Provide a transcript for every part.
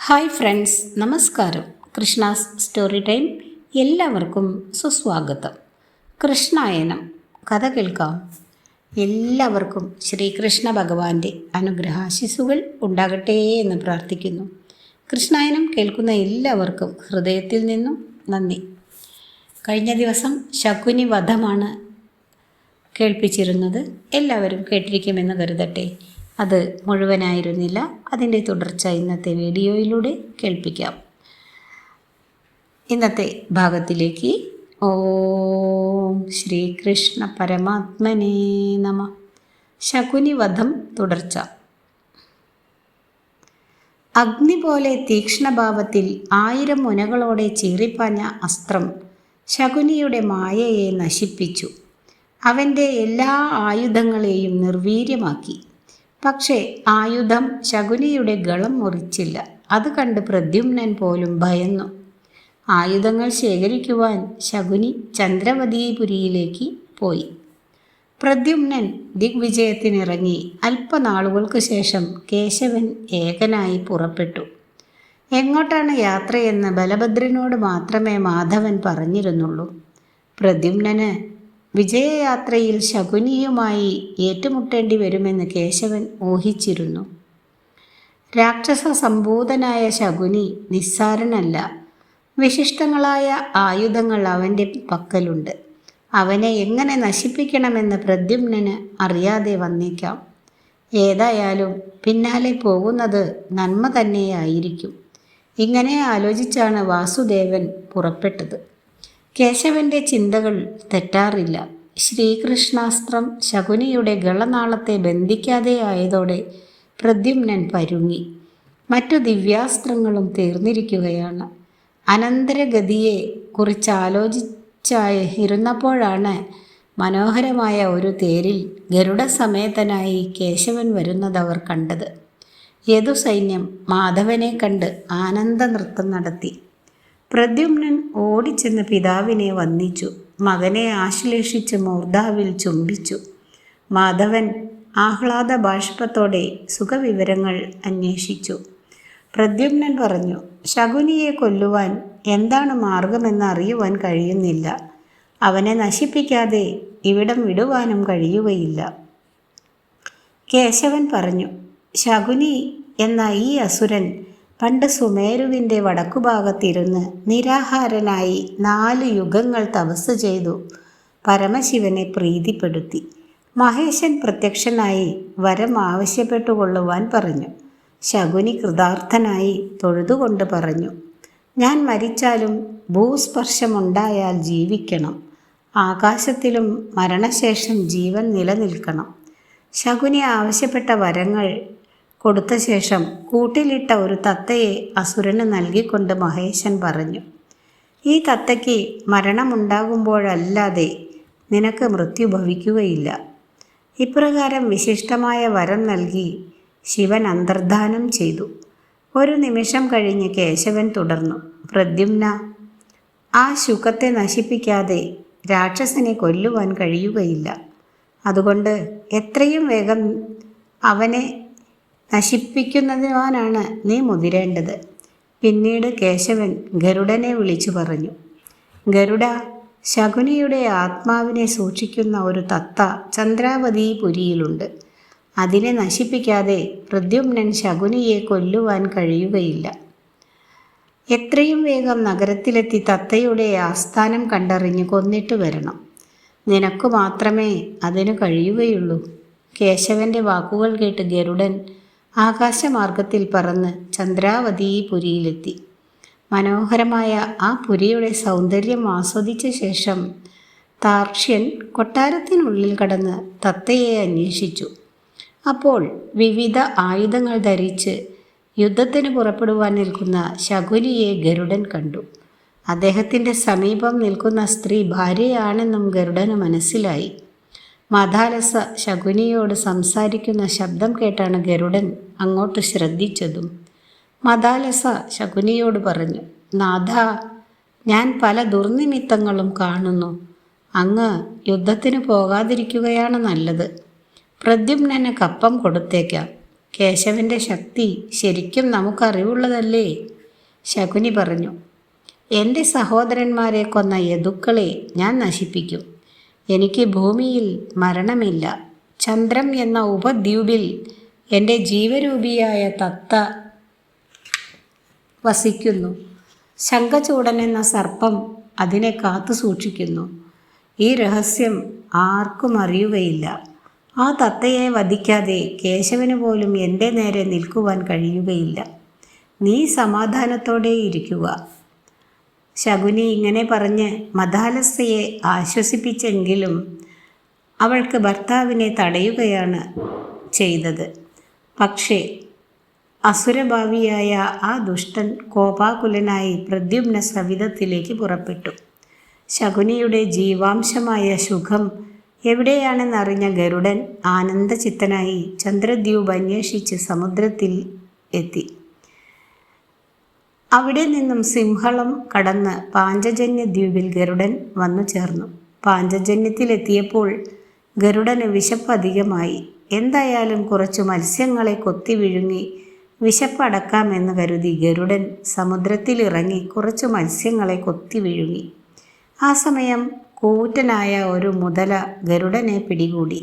Hi friends, നമസ്കാരം. Krishna's story time എല്ലാവർക്കും സുസ്വാഗതം. കൃഷ്ണായനം കഥ കേൾക്കാം. എല്ലാവർക്കും ശ്രീകൃഷ്ണ ഭഗവാന്റെ അനുഗ്രഹാശിസുകൾ ഉണ്ടാകട്ടെ എന്ന് പ്രാർത്ഥിക്കുന്നു. കൃഷ്ണായനം കേൾക്കുന്ന എല്ലാവർക്കും ഹൃദയത്തിൽ നിന്നും നന്ദി. കഴിഞ്ഞ ദിവസം ശകുനി വധമാണ് കേൾപ്പിച്ചിരുന്നത്. എല്ലാവരും കേട്ടിരിക്കുമെന്ന് കരുതട്ടെ. അത് മുഴുവനായിരുന്നില്ല. അതിൻ്റെ തുടർച്ച ഇന്നത്തെ വീഡിയോയിലൂടെ കേൾപ്പിക്കാം. ഇന്നത്തെ ഭാഗത്തിലേക്ക്. ഓം ശ്രീകൃഷ്ണ പരമാത്മനേ നമ. ശകുനി വധം തുടർച്ച. അഗ്നി പോലെ തീക്ഷ്ണഭാവത്തിൽ 1000 മുനകളോടെ ചീറിപ്പാഞ്ഞ അസ്ത്രം ശകുനിയുടെ മായയെ നശിപ്പിച്ചു. അവൻ്റെ എല്ലാ ആയുധങ്ങളെയും നിർവീര്യമാക്കി. പക്ഷേ ആയുധം ശകുനിയുടെ ഗളം മുറിച്ചില്ല. അത് കണ്ട് പ്രദ്യുമ്നൻ പോലും ഭയന്നു. ആയുധങ്ങൾ ശേഖരിക്കുവാൻ ശകുനി ചന്ദ്രവതീപുരിയിലേക്ക് പോയി. പ്രദ്യുമ്നൻ ദിഗ്വിജയത്തിനിറങ്ങി. അല്പനാളുകൾക്ക് ശേഷം കേശവൻ ഏകനായി പുറപ്പെട്ടു. എങ്ങോട്ടാണ് യാത്രയെന്ന് ബലഭദ്രനോട് മാത്രമേ മാധവൻ പറഞ്ഞിരുന്നുള്ളൂ. പ്രദ്യുമ്നന് വിജയയാത്രയിൽ ശകുനിയുമായി ഏറ്റുമുട്ടേണ്ടി വരുമെന്ന് കേശവൻ ഊഹിച്ചിരുന്നു. രാക്ഷസ സംഭൂതനായ ശകുനി നിസ്സാരനല്ല. വിശിഷ്ടങ്ങളായ ആയുധങ്ങൾ അവൻ്റെ പക്കലുണ്ട്. അവനെ എങ്ങനെ നശിപ്പിക്കണമെന്ന് പ്രദ്യുമ്നന് അറിയാതെ വന്നേക്കാം. ഏതായാലും പിന്നാലെ പോകുന്നത് നന്മ തന്നെയായിരിക്കും. ഇങ്ങനെ ആലോചിച്ചാണ് വാസുദേവൻ പുറപ്പെട്ടത്. കേശവൻ്റെ ചിന്തകൾ തെറ്റാറില്ല. ശ്രീകൃഷ്ണാസ്ത്രം ശകുനിയുടെ ഗളനാളത്തെ ബന്ധിക്കാതെ ആയതോടെ പ്രദ്യുമ്നൻ പരുങ്ങി. മറ്റു ദിവ്യാസ്ത്രങ്ങളും തീർന്നിരിക്കുകയാണ്. അനന്തരഗതിയെ കുറിച്ച് ആലോചിച്ചായിരുന്നപ്പോഴാണ് മനോഹരമായ ഒരു തേരിൽ ഗരുഡസമേതനായി കേശവൻ വരുന്നതവർ കണ്ടത്. യദുസൈന്യം മാധവനെ കണ്ട് ആനന്ദ നൃത്തം നടത്തി. പ്രദ്യുമ്നൻ ഓടിച്ചെന്ന് പിതാവിനെ വന്ദിച്ചു. മകനെ ആശ്ലേഷിച്ച് മൂർധാവിൽ ചുംബിച്ചു. മാധവൻ ആഹ്ലാദ ബാഷ്പത്തോടെ സുഖവിവരങ്ങൾ അന്വേഷിച്ചു. പ്രദ്യുമ്നൻ പറഞ്ഞു, ശകുനിയെ കൊല്ലുവാൻ എന്താണ് മാർഗമെന്ന് അറിയുവാൻ കഴിയുന്നില്ല. അവനെ നശിപ്പിക്കാതെ ഇവിടം വിടുവാനും കഴിയുകയില്ല. കേശവൻ പറഞ്ഞു, ശകുനി എന്ന ഈ അസുരൻ പണ്ട് സുമേരുവിൻ്റെ വടക്കുഭാഗത്തിരുന്ന് നിരാഹാരനായി 4 യുഗങ്ങൾ തപസ് ചെയ്തു പരമശിവനെ പ്രീതിപ്പെടുത്തി. മഹേശൻ പ്രത്യക്ഷനായി വരം ആവശ്യപ്പെട്ടുകൊള്ളുവാൻ പറഞ്ഞു. ശകുനി കൃതാർത്ഥനായി തൊഴുതുകൊണ്ട് പറഞ്ഞു, ഞാൻ മരിച്ചാലും ഭൂസ്പർശമുണ്ടായാൽ ജീവിക്കണം. ആകാശത്തിലും മരണശേഷം ജീവൻ നിലനിൽക്കണം. ശകുനി ആവശ്യപ്പെട്ട വരങ്ങൾ കൊടുത്ത ശേഷം കൂട്ടിലിട്ട ഒരു തത്തയെ അസുരന് നൽകിക്കൊണ്ട് മഹേശൻ പറഞ്ഞു, ഈ തത്തയ്ക്ക് മരണമുണ്ടാകുമ്പോഴല്ലാതെ നിനക്ക് മൃത്യു ഭവിക്കുകയില്ല. ഇപ്രകാരം വിശിഷ്ടമായ വരം നൽകി ശിവൻ അന്തർധാനം ചെയ്തു. ഒരു നിമിഷം കഴിഞ്ഞ് കേശവൻ തുടർന്നു, പ്രദ്യുമ്ന, ആ ശുകത്തെ നശിപ്പിക്കാതെ രാക്ഷസനെ കൊല്ലുവാൻ കഴിയുകയില്ല. അതുകൊണ്ട് എത്രയും വേഗം അവനെ നശിപ്പിക്കുന്നതിനാണ് നീ മുതിരേണ്ടത്. പിന്നീട് കേശവൻ ഗരുഡനെ വിളിച്ചു പറഞ്ഞു, ഗരുഡ, ശകുനിയുടെ ആത്മാവിനെ സൂക്ഷിക്കുന്ന ഒരു തത്ത ചന്ദ്രാവതീപുരിയിലുണ്ട്. അതിനെ നശിപ്പിക്കാതെ പ്രദ്യുമ്നൻ ശകുനിയെ കൊല്ലുവാൻ കഴിയുകയില്ല. എത്രയും വേഗം നഗരത്തിലെത്തി തത്തയുടെ ആസ്ഥാനം കണ്ടറിഞ്ഞ് കൊന്നിട്ട് വരണം. നിനക്കു മാത്രമേ അതിനു കഴിയുകയുള്ളൂ. കേശവൻ്റെ വാക്കുകൾ കേട്ട് ഗരുഡൻ ആകാശമാർഗത്തിൽ പറന്ന് ചന്ദ്രാവതീപുരിയിലെത്തി. മനോഹരമായ ആ പുരിയുടെ സൗന്ദര്യം ആസ്വദിച്ച ശേഷം താർക്ഷ്യൻ കൊട്ടാരത്തിനുള്ളിൽ കടന്ന് തത്തയെ അന്വേഷിച്ചു. അപ്പോൾ വിവിധ ആയുധങ്ങൾ ധരിച്ച് യുദ്ധത്തിന് പുറപ്പെടുവാൻ നിൽക്കുന്ന ശകുനിയെ ഗരുഡൻ കണ്ടു. അദ്ദേഹത്തിൻ്റെ സമീപം നിൽക്കുന്ന സ്ത്രീ ഭാര്യയാണെന്നും ഗരുഡന് മനസ്സിലായി. മദാലസ ശകുനിയോട് സംസാരിക്കുന്ന ശബ്ദം കേട്ടാണ് ഗരുഡൻ അങ്ങോട്ട് ശ്രദ്ധിച്ചതും. മദാലസ ശകുനിയോട് പറഞ്ഞു, നാഥ, ഞാൻ പല ദുർനിമിത്തങ്ങളും കാണുന്നു. അങ്ങ് യുദ്ധത്തിന് പോകാതിരിക്കുകയാണ് നല്ലത്. പ്രദ്യുമ്നന് കപ്പം കൊടുത്തേക്കാം. കേശവൻ്റെ ശക്തി ശരിക്കും നമുക്കറിവുള്ളതല്ലേ? ശകുനി പറഞ്ഞു. എൻ്റെ സഹോദരന്മാരെ കൊന്ന യദുക്കളെ ഞാൻ നശിപ്പിക്കും. എനിക്ക് ഭൂമിയിൽ മരണമില്ല. ചന്ദ്രം എന്ന ഉപദ്വീപിൽ എൻ്റെ ജീവരൂപിയായ തത്ത വസിക്കുന്നു. ശംഖചൂടൻ എന്ന സർപ്പം അതിനെ കാത്തു സൂക്ഷിക്കുന്നു. ഈ രഹസ്യം ആർക്കും അറിയുകയില്ല. ആ തത്തയെ വധിക്കാതെ കേശവന് പോലും എൻ്റെ നേരെ നിൽക്കുവാൻ കഴിയുകയില്ല. നീ സമാധാനത്തോടെ ഇരിക്കുക. ശകുനി ഇങ്ങനെ പറഞ്ഞ് മദാലസയെ ആശ്വസിപ്പിച്ചെങ്കിലും അവൾക്ക് ഭർത്താവിനെ തടയുകയാണ് ചെയ്തത്. പക്ഷേ അസുരഭാവിയായ ആ ദുഷ്ടൻ കോപാകുലനായി പ്രദ്യുമ്ന സവിധത്തിലേക്ക് പുറപ്പെട്ടു. ശകുനിയുടെ ജീവാംശമായ ശുഖം എവിടെയാണെന്നറിഞ്ഞ ഗരുഡൻ ആനന്ദചിത്തനായി ചന്ദ്രദ്വീപ് അന്വേഷിച്ച് സമുദ്രത്തിൽ എത്തി. അവിടെ നിന്നും സിംഹളം കടന്ന് പാഞ്ചജന്യ ദ്വീപിൽ ഗരുഡൻ വന്നു ചേർന്നു. പാഞ്ചജന്യത്തിലെത്തിയപ്പോൾ ഗരുഡന് വിശപ്പ് അധികമായി. എന്തായാലും കുറച്ചു മത്സ്യങ്ങളെ കൊത്തി വിഴുങ്ങി വിശപ്പടക്കാമെന്ന് കരുതി ഗരുഡൻ സമുദ്രത്തിലിറങ്ങി കുറച്ചു മത്സ്യങ്ങളെ കൊത്തി വിഴുങ്ങി. ആ സമയം കൂറ്റനായ ഒരു മുതല ഗരുഡനെ പിടികൂടി.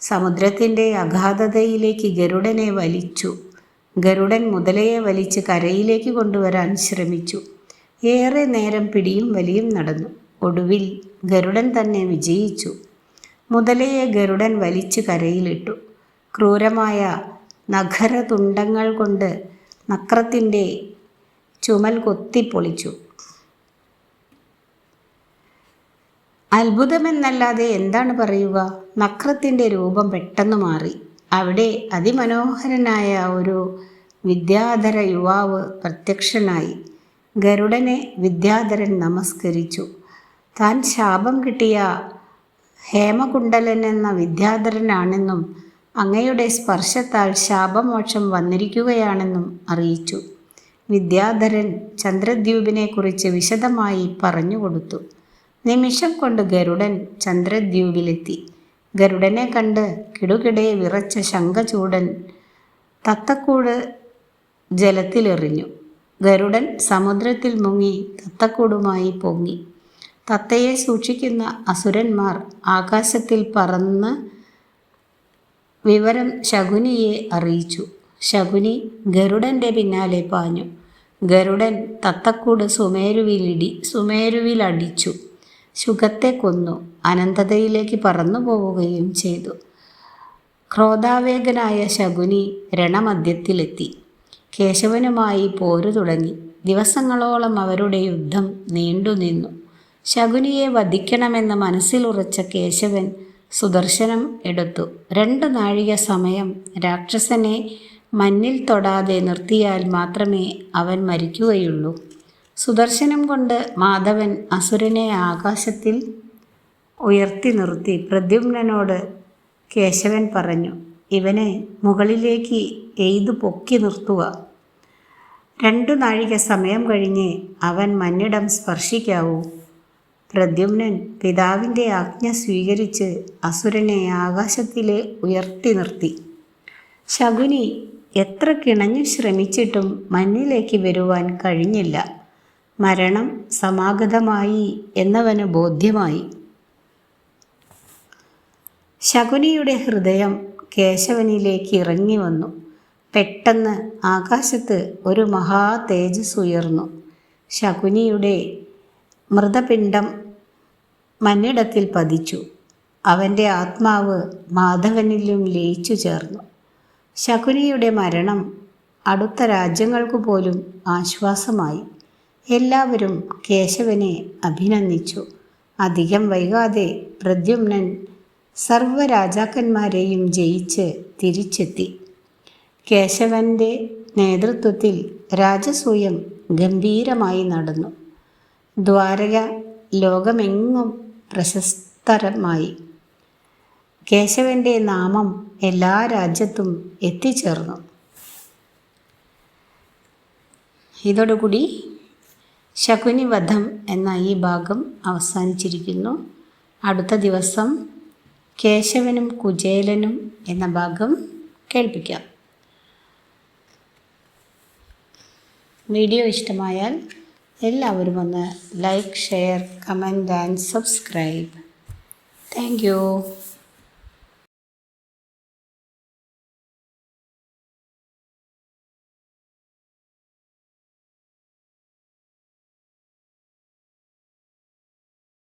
സമുദ്രത്തിൻ്റെ അഗാധതയിലേക്ക് ഗരുഡനെ വലിച്ചു. ഗരുഡൻ മുതലയെ വലിച്ച് കരയിലേക്ക് കൊണ്ടുവരാൻ ശ്രമിച്ചു. ഏറെ നേരം പിടിയും വലിയും നടന്നു. ഒടുവിൽ ഗരുഡൻ തന്നെ വിജയിച്ചു. മുതലയെ ഗരുഡൻ വലിച്ച് കരയിലിട്ടു. ക്രൂരമായ നഖരതുണ്ടങ്ങൾ കൊണ്ട് നക്രത്തിൻ്റെ ചുമൽ കൊത്തിപ്പൊളിച്ചു. അത്ഭുതമെന്നല്ലാതെ എന്താണ് പറയുക? നക്രത്തിൻ്റെ രൂപം പെട്ടെന്ന് മാറി. അവിടെ അതിമനോഹരനായ ഒരു വിദ്യാധര യുവാവ് പ്രത്യക്ഷനായി. ഗരുഡനെ വിദ്യാധരൻ നമസ്കരിച്ചു. താൻ ശാപം കിട്ടിയ ഹേമകുണ്ടലൻ എന്ന വിദ്യാധരനാണെന്നും അങ്ങയുടെ സ്പർശത്താൽ ശാപമോക്ഷം വന്നിരിക്കുകയാണെന്നും അറിയിച്ചു. വിദ്യാധരൻ ചന്ദ്രദ്വീപിനെക്കുറിച്ച് വിശദമായി പറഞ്ഞുകൊടുത്തു. നിമിഷം കൊണ്ട് ഗരുഡൻ ചന്ദ്രദ്വീപിലെത്തി. ഗരുഡനെ കണ്ട് കിടുകിടെ വിറച്ച ശംഖചൂടൻ തത്തക്കൂട് ജലത്തിലെറിഞ്ഞു. ഗരുഡൻ സമുദ്രത്തിൽ മുങ്ങി തത്തക്കൂടുമായി പൊങ്ങി. തത്തയെ സൂക്ഷിക്കുന്ന അസുരന്മാർ ആകാശത്തിൽ പറന്ന് വിവരം ശകുനിയെ അറിയിച്ചു. ശകുനി ഗരുഡൻ്റെ പിന്നാലെ പാഞ്ഞു. ഗരുഡൻ തത്തക്കൂട് സുമേരുവിലടിച്ചു. ശുഖത്തെ കൊന്നു അനന്തതയിലേക്ക് പറന്നു പോവുകയും ചെയ്തു. ക്രോധാവേഗനായ ശകുനി രണമധ്യത്തിലെത്തി. കേശവനുമായി പോരു തുടങ്ങി. ദിവസങ്ങളോളം അവരുടെ യുദ്ധം നീണ്ടുനിന്നു. ശകുനിയെ വധിക്കണമെന്ന് മനസ്സിലുറച്ച കേശവൻ സുദർശനം എടുത്തു. 2 നാഴിക സമയം രാക്ഷസനെ മണ്ണിൽ തൊടാതെ നിർത്തിയാൽ മാത്രമേ അവൻ മരിക്കുകയുള്ളൂ. സുദർശനം കൊണ്ട് മാധവൻ അസുരനെ ആകാശത്തിൽ ഉയർത്തി നിർത്തി. പ്രദ്യുമ്നനോട് കേശവൻ പറഞ്ഞു, ഇവനെ മുകളിലേക്ക് എയ്തു പൊക്കി നിർത്തുക. 2 നാഴിക സമയം കഴിഞ്ഞ് അവൻ മന്നിടം സ്പർശിക്കാവൂ. പ്രദ്യുമ്നൻ പിതാവിൻ്റെ ആജ്ഞ സ്വീകരിച്ച് അസുരനെ ആകാശത്തിലെ ഉയർത്തി നിർത്തി. ശകുനി എത്ര കിണഞ്ഞു ശ്രമിച്ചിട്ടും മണ്ണിലേക്ക് വരുവാൻ കഴിഞ്ഞില്ല. മരണം സമാഗതമായി എന്നവന് ബോധ്യമായി. ശകുനിയുടെ ഹൃദയം കേശവനിലേക്ക് ഇറങ്ങി വന്നു. പെട്ടെന്ന് ആകാശത്ത് ഒരു മഹാ തേജസ് ഉയർന്നു. ശകുനിയുടെ മൃതപിണ്ഡം മന്നിടത്തിൽ പതിച്ചു. അവൻ്റെ ആത്മാവ് മാധവനിലും ലയിച്ചു ചേർന്നു. ശകുനിയുടെ മരണം അടുത്ത രാജ്യങ്ങൾക്കു പോലും ആശ്വാസമായി. എല്ലാവരും കേശവനെ അഭിനന്ദിച്ചു. അധികം വൈകാതെ പ്രദ്യുമ്നൻ സർവ്വരാജാക്കന്മാരെയും ജയിച്ച് തിരിച്ചെത്തി. കേശവൻ്റെ നേതൃത്വത്തിൽ രാജസൂയം ഗംഭീരമായി നടന്നു. ദ്വാരക ലോകമെങ്ങും പ്രശസ്തരമായി. കേശവൻ്റെ നാമം എല്ലാ രാജ്യത്തും എത്തിച്ചേർന്നു. ഇതോടുകൂടി ശകുനി വധം എന്ന ഈ ഭാഗം അവസാനിച്ചിരിക്കുന്നു. അടുത്ത ദിവസം കേശവനും കുചേലനും എന്ന ഭാഗം കേൾപ്പിക്കാം. വീഡിയോ ഇഷ്ടമായാൽ എല്ലാവരും ഒന്ന് like, share, comment and subscribe. Thank you.